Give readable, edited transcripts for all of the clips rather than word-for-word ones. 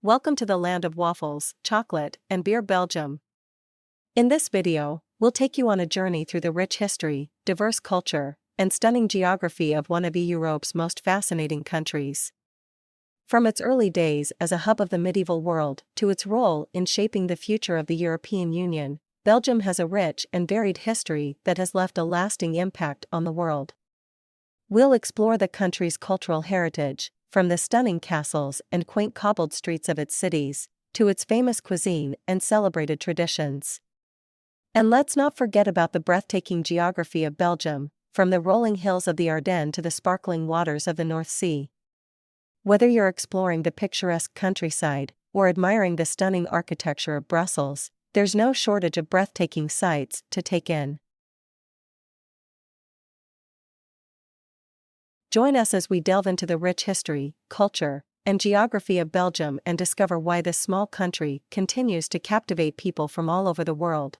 Welcome to the land of waffles, chocolate, and beer, Belgium. In this video, we'll take you on a journey through the rich history, diverse culture, and stunning geography of one of Europe's most fascinating countries. From its early days as a hub of the medieval world to its role in shaping the future of the European Union, Belgium has a rich and varied history that has left a lasting impact on the world. We'll explore the country's cultural heritage, from the stunning castles and quaint cobbled streets of its cities, to its famous cuisine and celebrated traditions. And let's not forget about the breathtaking geography of Belgium, from the rolling hills of the Ardennes to the sparkling waters of the North Sea. Whether you're exploring the picturesque countryside or admiring the stunning architecture of Brussels, there's no shortage of breathtaking sights to take in. Join us as we delve into the rich history, culture, and geography of Belgium and discover why this small country continues to captivate people from all over the world.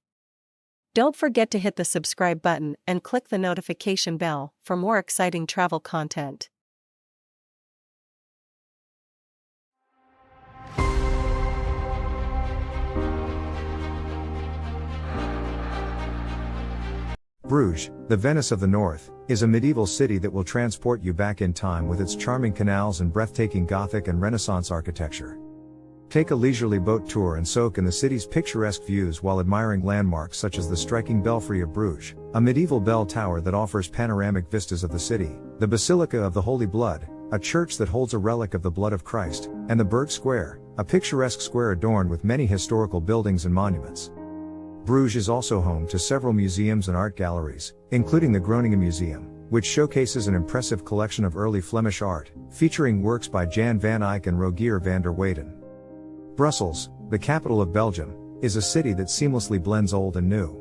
Don't forget to hit the subscribe button and click the notification bell for more exciting travel content. Bruges, the Venice of the North, is a medieval city that will transport you back in time with its charming canals and breathtaking Gothic and Renaissance architecture. Take a leisurely boat tour and soak in the city's picturesque views while admiring landmarks such as the striking Belfry of Bruges, a medieval bell tower that offers panoramic vistas of the city, the Basilica of the Holy Blood, a church that holds a relic of the blood of Christ, and the Burg Square, a picturesque square adorned with many historical buildings and monuments. Bruges is also home to several museums and art galleries, including the Groningen Museum, which showcases an impressive collection of early Flemish art, featuring works by Jan van Eyck and Rogier van der Weyden. Brussels, the capital of Belgium, is a city that seamlessly blends old and new.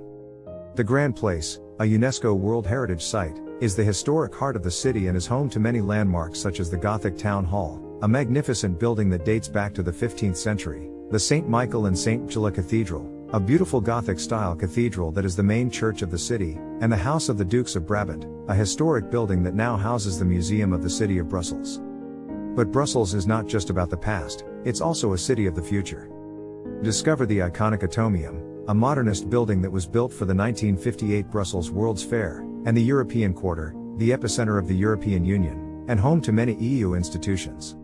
The Grand Place, a UNESCO World Heritage Site, is the historic heart of the city and is home to many landmarks such as the Gothic Town Hall, a magnificent building that dates back to the 15th century, the St. Michael and St. Gilla Cathedral, a beautiful Gothic-style cathedral that is the main church of the city, and the House of the Dukes of Brabant, a historic building that now houses the Museum of the City of Brussels. But Brussels is not just about the past, it's also a city of the future. Discover the iconic Atomium, a modernist building that was built for the 1958 Brussels World's Fair, and the European Quarter, the epicenter of the European Union, and home to many EU institutions.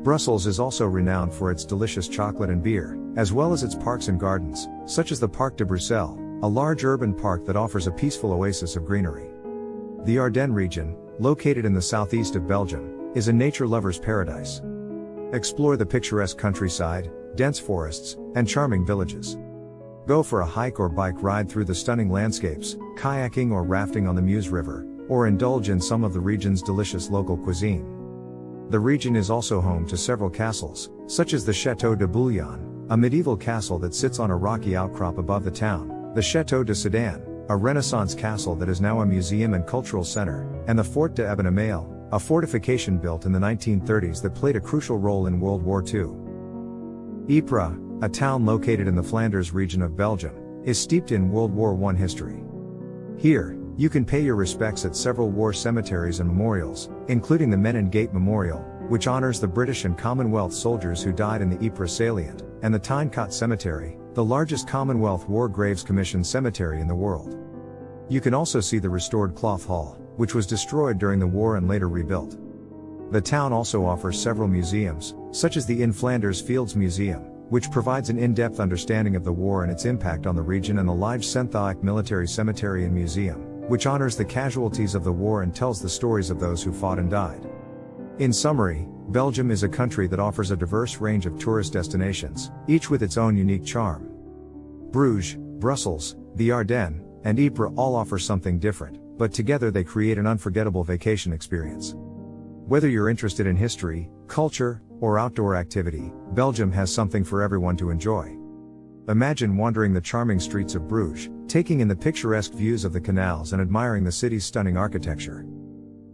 Brussels is also renowned for its delicious chocolate and beer, as well as its parks and gardens, such as the Parc de Bruxelles, a large urban park that offers a peaceful oasis of greenery. The Ardennes region, located in the southeast of Belgium, is a nature lover's paradise. Explore the picturesque countryside, dense forests, and charming villages. Go for a hike or bike ride through the stunning landscapes, kayaking or rafting on the Meuse River, or indulge in some of the region's delicious local cuisine. The region is also home to several castles, such as the Château de Bouillon, a medieval castle that sits on a rocky outcrop above the town, the Château de Sedan, a Renaissance castle that is now a museum and cultural center, and the Fort de Abonnamale, a fortification built in the 1930s that played a crucial role in World War II. Ypres, a town located in the Flanders region of Belgium, is steeped in World War I history. Here, you can pay your respects at several war cemeteries and memorials, including the Menin Gate Memorial, which honors the British and Commonwealth soldiers who died in the Ypres salient, and the Tyne-Cot Cemetery, the largest Commonwealth War Graves Commission cemetery in the world. You can also see the restored Cloth Hall, which was destroyed during the war and later rebuilt. The town also offers several museums, such as the In Flanders Fields Museum, which provides an in-depth understanding of the war and its impact on the region, and the Lige Senthaek Military Cemetery and Museum, which honors the casualties of the war and tells the stories of those who fought and died. In summary, Belgium is a country that offers a diverse range of tourist destinations, each with its own unique charm. Bruges, Brussels, the Ardennes, and Ypres all offer something different, but together they create an unforgettable vacation experience. Whether you're interested in history, culture, or outdoor activity, Belgium has something for everyone to enjoy. Imagine wandering the charming streets of Bruges, taking in the picturesque views of the canals and admiring the city's stunning architecture.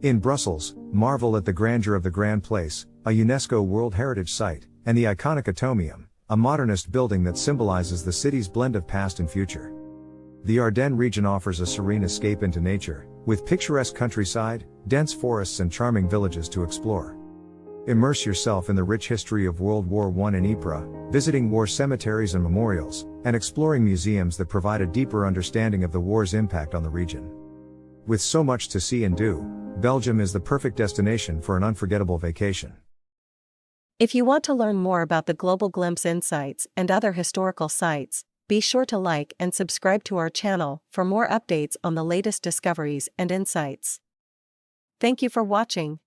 In Brussels, marvel at the grandeur of the Grand Place, a UNESCO World Heritage Site, and the iconic Atomium, a modernist building that symbolizes the city's blend of past and future. The Ardennes region offers a serene escape into nature, with picturesque countryside, dense forests and charming villages to explore. Immerse yourself in the rich history of World War I in Ypres, visiting war cemeteries and memorials, and exploring museums that provide a deeper understanding of the war's impact on the region. With so much to see and do, Belgium is the perfect destination for an unforgettable vacation. If you want to learn more about the Global Glimpse Insights and other historical sites, be sure to like and subscribe to our channel for more updates on the latest discoveries and insights. Thank you for watching.